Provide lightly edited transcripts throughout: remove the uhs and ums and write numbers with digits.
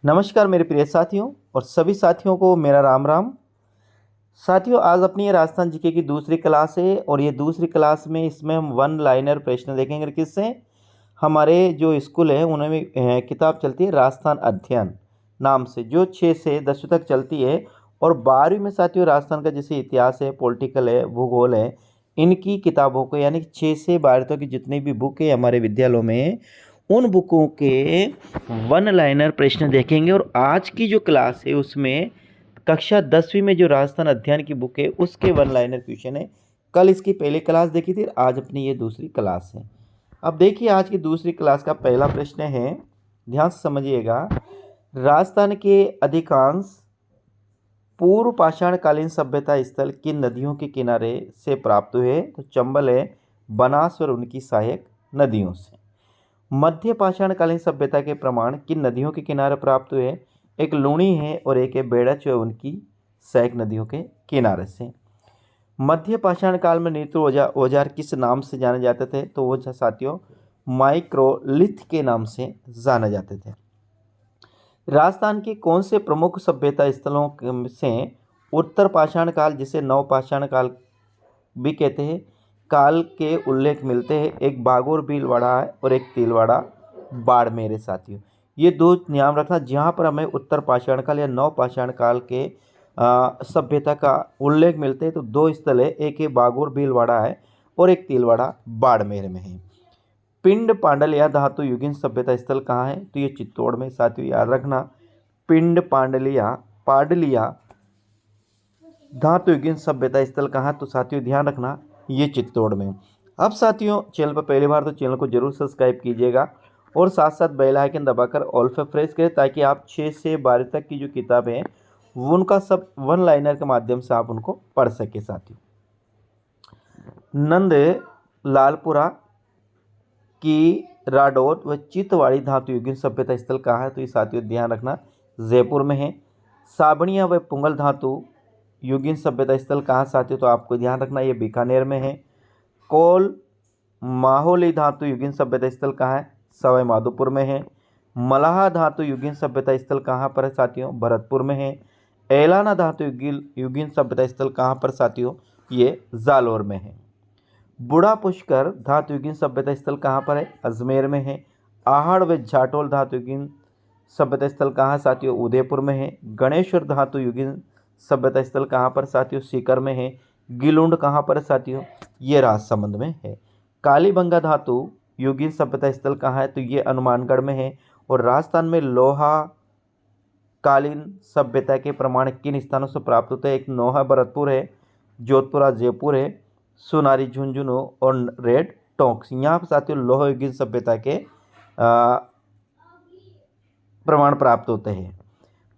नमस्कार मेरे प्रिय साथियों और सभी साथियों को मेरा राम राम। साथियों, आज अपनी ये राजस्थान जीके की दूसरी क्लास है और ये दूसरी क्लास में इसमें हम वन लाइनर प्रश्न देखेंगे। किससे? हमारे जो स्कूल है उनमें किताब चलती है राजस्थान अध्ययन नाम से, जो 6 से 10वीं तक चलती है। और 12वीं में साथियों राजस्थान का जैसे इतिहास है, पॉलिटिकल है, भूगोल है, इनकी किताबों को यानी 6 से 12 तक की जितनी भी बुक है हमारे विद्यालयों में, उन बुकों के वन लाइनर प्रश्न देखेंगे। और आज की जो क्लास है उसमें कक्षा 10वीं में जो राजस्थान अध्ययन की बुक है उसके वन लाइनर क्वेश्चन है। कल इसकी पहली क्लास देखी थी, आज अपनी ये दूसरी क्लास है। अब देखिए आज की दूसरी क्लास का पहला प्रश्न है, ध्यान से समझिएगा। राजस्थान के अधिकांश पूर्व पाषाणकालीन सभ्यता स्थल किन नदियों के किनारे से प्राप्त हुए? तो चंबल है, बनास और उनकी सहायक नदियों से। मध्य पाषाणकालीन सभ्यता के प्रमाण किन नदियों के किनारे प्राप्त हुए? एक लूणी है और एक है बेड़च है उनकी सहायक नदियों के किनारे से। मध्य पाषाण काल में निर्मित औजार किस नाम से जाने जाते थे? तो वो साथियों माइक्रोलिथ के नाम से जाने जाते थे। राजस्थान के कौन से प्रमुख सभ्यता स्थलों से उत्तर पाषाण काल, जिसे नव पाषाण काल भी कहते हैं, काल के उल्लेख मिलते हैं? एक बागोर भीलवाड़ा है और एक तिलवाड़ा बाड़मेर है साथियों। ये दो ध्यान रखना, जहाँ पर हमें उत्तर पाषाण काल या नव पाषाण काल के सभ्यता का उल्लेख मिलते हैं तो दो स्थल है, एक है बागोर भीलवाड़ा है और एक तिलवाड़ा बाड़मेर में है। पिंड पांडल या धातु युगीन सभ्यता स्थल कहाँ है? तो ये चित्तौड़ में साथियों, याद रखना। पिंड पांडलिया पाडलिया धातु युगीन सभ्यता स्थल कहाँ? तो साथियों ध्यान रखना, ये चित्तौड़ में। अब साथियों चैनल पर पहली बार तो चैनल को जरूर सब्सक्राइब कीजिएगा और साथ साथ बेल आइकन दबाकर ऑल पर प्रेस करें, ताकि आप 6 से 12 तक की जो किताबें हैं वो उनका सब वन लाइनर के माध्यम से आप उनको पढ़ सके साथियों। नंद लालपुरा की राडौत व चितवाड़ी धातु युगीन सभ्यता स्थल कहाँ है? तो ये साथियों ध्यान रखना, जयपुर में है। साबणिया व पुंगल धातु युगीन सभ्यता स्थल कहाँ साथियों? तो आपको ध्यान रखना, ये बीकानेर में है। कोल माहोली धातु युगीन सभ्यता स्थल कहाँ है? सवाई माधोपुर में है। मलाहा धातु युगीन सभ्यता स्थल कहाँ पर है साथियों? भरतपुर में है। एलाना धातु युगीन सभ्यता स्थल कहाँ पर साथियों? ये जालोर में है। बूढ़ा पुष्कर धातु युगीन सभ्यता स्थल कहाँ पर है? अजमेर में है। आहड़ व झाटोल धातु युगीन सभ्यता स्थल कहाँ साथियों? उदयपुर में है। गणेश्वर धातु युगीन सभ्यता स्थल कहाँ पर साथियों? सीकर में है। गिलुंड कहाँ पर है साथियों? ये राजसमंद में है। कालीबंगा धातु युगीन सभ्यता स्थल कहाँ है? तो ये हनुमानगढ़ में है। और राजस्थान में लोहा कालीन सभ्यता के प्रमाण किन स्थानों से प्राप्त होते हैं? एक नोहा भरतपुर है, जोधपुरा जयपुर है, सोनारी झुंझुनू और रेड टोंक्स। यहाँ पर साथियों लोह युगीन सभ्यता के प्रमाण प्राप्त होते हैं।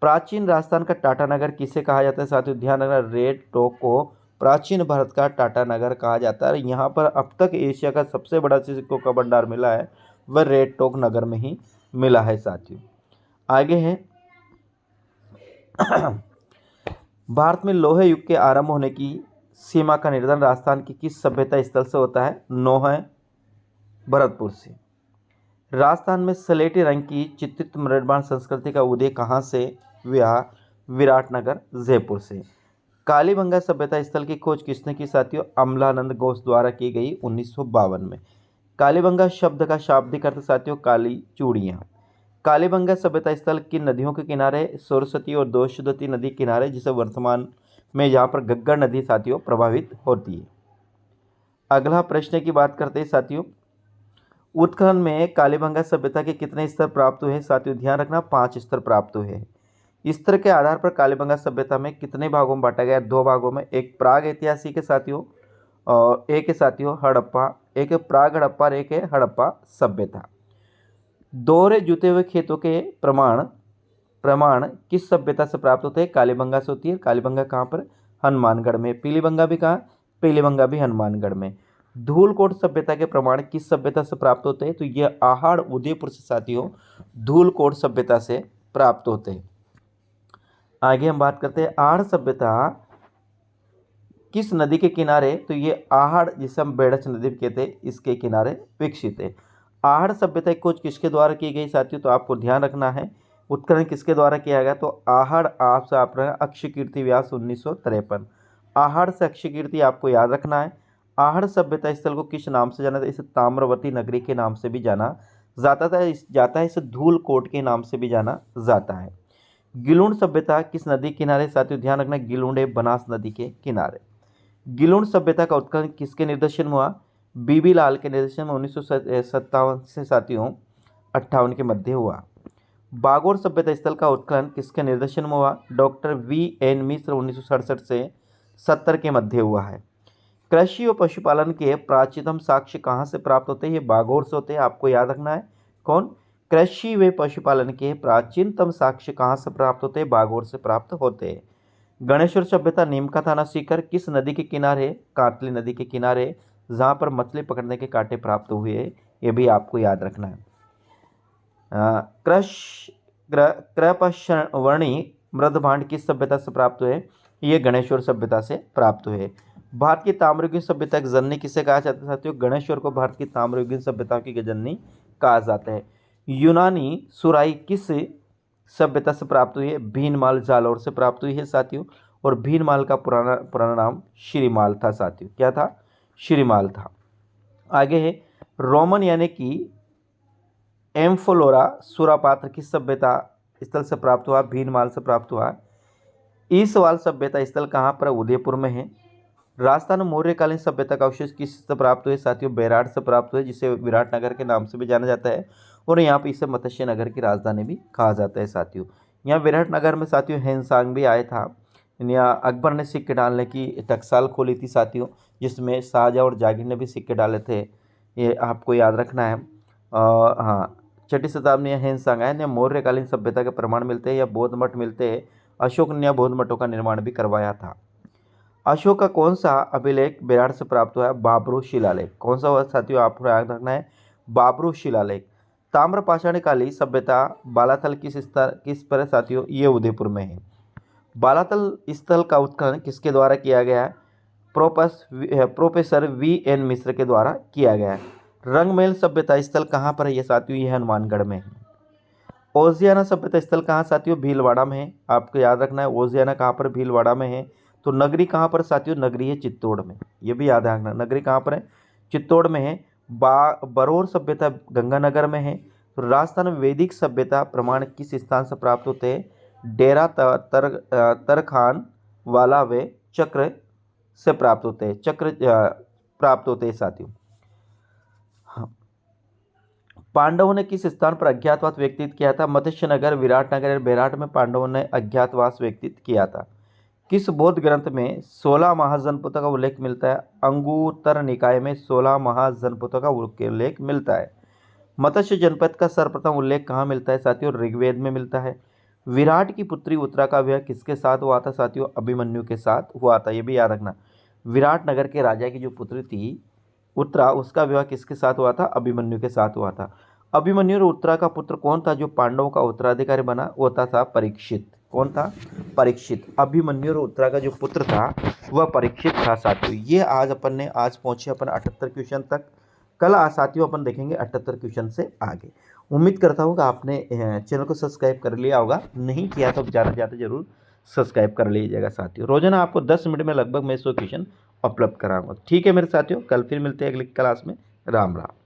प्राचीन राजस्थान का टाटा नगर किसे कहा जाता है साथियों? ध्यान रखना, रेड टोक को प्राचीन भारत का टाटा नगर कहा जाता है। यहाँ पर अब तक एशिया का सबसे बड़ा सिक्कों का भंडार मिला है वह रेड टोक नगर में ही मिला है साथियों। आगे है भारत में लोहे युग के आरंभ होने की सीमा का निर्धारण राजस्थान की किस सभ्यता स्थल से होता है? नोह भरतपुर से। राजस्थान में स्लेटी रंग की चित्रित निर्माण संस्कृति का उदय कहाँ से हुआ? विराटनगर जयपुर से। कालीबंगा सभ्यता स्थल की खोज किसने की साथियों? अमलानंद घोष द्वारा की गई 1952 में। कालीबंगा शब्द का शाब्दिक अर्थ साथियों काली चूड़ियाँ। कालीबंगा सभ्यता स्थल किन नदियों के किनारे? सरस्वती और दोषदती नदी किनारे, जिसे वर्तमान में यहाँ पर घग्गर नदी साथियों प्रभावित होती है। अगला प्रश्न की बात करते हैं साथियों, उत्खनन में कालीबंगा सभ्यता के कितने स्तर प्राप्त हुए? साथियों ध्यान रखना, 5 स्तर प्राप्त हुए। स्तर के आधार पर कालीबंगा सभ्यता में कितने भागों में बांटा गया? 2 भागों में, एक प्राग ऐतिहासिक है साथियों और एक है साथियों हड़प्पा। एक है प्राग हड़प्पा और एक है हड़प्पा सभ्यता। दोहरे जुते हुए खेतों के प्रमाण प्रमाण किस सभ्यता से प्राप्त होते हैं? कालीबंगा से होती है। कालीबंगा कहाँ पर? हनुमानगढ़ में। पीलीबंगा भी कहाँ? पीलीबंगा भी हनुमानगढ़ में। धूलकोट सभ्यता के प्रमाण किस सभ्यता से प्राप्त होते हैं? तो ये आहड़ उदयपुर से साथियों धूलकोट सभ्यता से प्राप्त होते हैं। आगे हम बात करते हैं आहड़ सभ्यता किस नदी के किनारे? तो ये आहड़, जिसे हम बेड़च नदी कहते हैं, इसके किनारे विकसित है। आहड़ सभ्यता की खोज किसके द्वारा की गई साथियों? तो आपको ध्यान रखना है, उत्खनन किसके द्वारा किया गया? तो आहड़ आपसे आप रहे अक्षकीर्ति व्यास 1953। आहड़ से अक्षकीर्ति आपको याद रखना है। आहड़ सभ्यता स्थल को किस नाम से जाना जाता है? इसे ताम्रवती नगरी के नाम से भी जाना जाता है। इसे धूलकोट के नाम से भी जाना जाता है। गिलुंड सभ्यता किस नदी किनारे? साथियों ध्यान रखना, गिलुंड है बनास नदी के किनारे। गिलुंड सभ्यता का उत्खनन किसके निर्देशन में हुआ? बीबी लाल के निर्देशन में 1957 से साथियों 58 के मध्य हुआ। बागोर सभ्यता स्थल का उत्खनन किसके निर्देशन में हुआ? Doctor V.N. मिश्र 1967 से 70 के मध्य हुआ है। कृषि और पशुपालन के प्राचीनतम साक्ष्य कहाँ से प्राप्त होते हैं? ये बागोर से होते हैं, आपको याद रखना है। कौन? कृषि व पशुपालन के प्राचीनतम साक्ष्य कहाँ से प्राप्त होते हैं? बागोर से प्राप्त होते हैं। गणेश्वर सभ्यता नीमका थाना सीकर किस नदी के किनारे? कातली नदी के किनारे, जहाँ पर मछली पकड़ने के कांटे प्राप्त हुए, ये भी आपको याद रखना है। कृपश्वर्णी मृदभांड किस सभ्यता से प्राप्त हुए? ये गणेश्वर सभ्यता से प्राप्त हुए। भारत की ताम्रयुगीन सभ्यता की जननी किसे कहा जाता है? साथियों गणेश्वर को भारत की ताम्रयुगीन सभ्यता की जननी कहा जाता है। यूनानी सुराई किस सभ्यता से प्राप्त हुई है? भीनमाल जालौर से प्राप्त हुई है साथियों। और भीनमाल का पुराना नाम श्रीमाल था साथियों। क्या था? श्रीमाल था। आगे है रोमन यानी कि एम्फोलोरा सुरापात्र किस सभ्यता स्थल से प्राप्त हुआ? भीनमाल से प्राप्त हुआ। ईसवाल सभ्यता स्थल कहाँ पर? उदयपुर में है। राजस्थान मौर्यकालीन सभ्यता का अवशेष किससे प्राप्त हुए? साथियों बेराट से प्राप्त हुए, जिसे विराट नगर के नाम से भी जाना जाता है। और यहाँ पे इसे मत्स्य नगर की राजधानी भी कहा जाता है साथियों। यहाँ विराट नगर में साथियों हेनसांग भी आया था। यहाँ अकबर ने सिक्के डालने की टकसाल खोली थी साथियों, जिसमें शाहजहाँ और जागीर ने भी सिक्के डाले थे, ये आपको याद रखना है। हाँ, 6ठी शताब्दी में हेनसांग आया। मौर्यकालीन सभ्यता के प्रमाण मिलते हैं या बौद्ध मठ मिलते हैं। अशोक ने बौद्ध मठों का निर्माण भी करवाया था। अशोक का कौन सा अभिलेख बेराट से प्राप्त हुआ है? बाबरू शिलालेख। कौन सा हुआ साथियों? आपको याद रखना है, बाबरू शिलालेख। ताम्रपाषाणकालीन सभ्यता बालाथल किस पर है साथियों? ये उदयपुर में है। बालाथल स्थल का उत्खनन किसके द्वारा किया गया है? Professor V.N. मिश्र के द्वारा किया गया है। रंगमहल सभ्यता स्थल कहाँ पर है? ये साथियों ये हनुमानगढ़ में है। ओजियाना सभ्यता स्थल कहाँ साथियों? भीलवाड़ा में है। आपको याद रखना है ओजियाना कहाँ पर? भीलवाड़ा में है। तो नगरी कहाँ पर साथियों? नगरी है चित्तौड़ में। ये भी याद रखना, नगरी कहाँ पर है? चित्तौड़ में है। बरौर सभ्यता गंगानगर में है। तो राजस्थान में वैदिक सभ्यता प्रमाण किस स्थान से प्राप्त होते हैं? डेरा तरखान वाला व चक्र से प्राप्त होते हैं। चक्र प्राप्त होते हैं साथियों। पांडवों ने किस स्थान पर अज्ञातवास व्यक्तित किया था? मत्स्य नगर, विराट नगर, बेराट में पांडवों ने अज्ञातवास व्यक्तित किया था। किस बौद्ध ग्रंथ में 16 महाजनपदों का उल्लेख मिलता है? अंगुत्तर निकाय में 16 महाजनपदों का उल्लेख मिलता है। मत्स्य जनपद का सर्वप्रथम उल्लेख कहाँ मिलता है साथियों? ऋग्वेद में मिलता है। विराट की पुत्री उत्तरा का विवाह किसके साथ हुआ था साथियों? अभिमन्यु के साथ हुआ था। ये भी याद रखना, विराट नगर के राजा की जो पुत्री थी उत्तरा, उसका विवाह किसके साथ हुआ था? अभिमन्यु के साथ हुआ था। अभिमन्यु और उत्तरा का पुत्र कौन था जो पांडवों का उत्तराधिकारी बना? वो था परीक्षित। कौन था? परीक्षित। अभिमन्यु और उत्तरा का जो पुत्र था वह परीक्षित था साथियों। ये आज पहुंचे अपन 78 क्वेश्चन तक। कल साथियों अपन देखेंगे 78 क्वेश्चन से आगे। उम्मीद करता हूँ कि आपने चैनल को सब्सक्राइब कर लिया होगा, नहीं किया तो ज़्यादा से ज़्यादा जरूर सब्सक्राइब कर लीजिएगा साथियों। रोजाना आपको 10 मिनट में लगभग मैं 100 क्वेश्चन उपलब्ध कराऊंगा। ठीक है मेरे साथियों, कल फिर मिलते हैं अगली क्लास में। राम राम।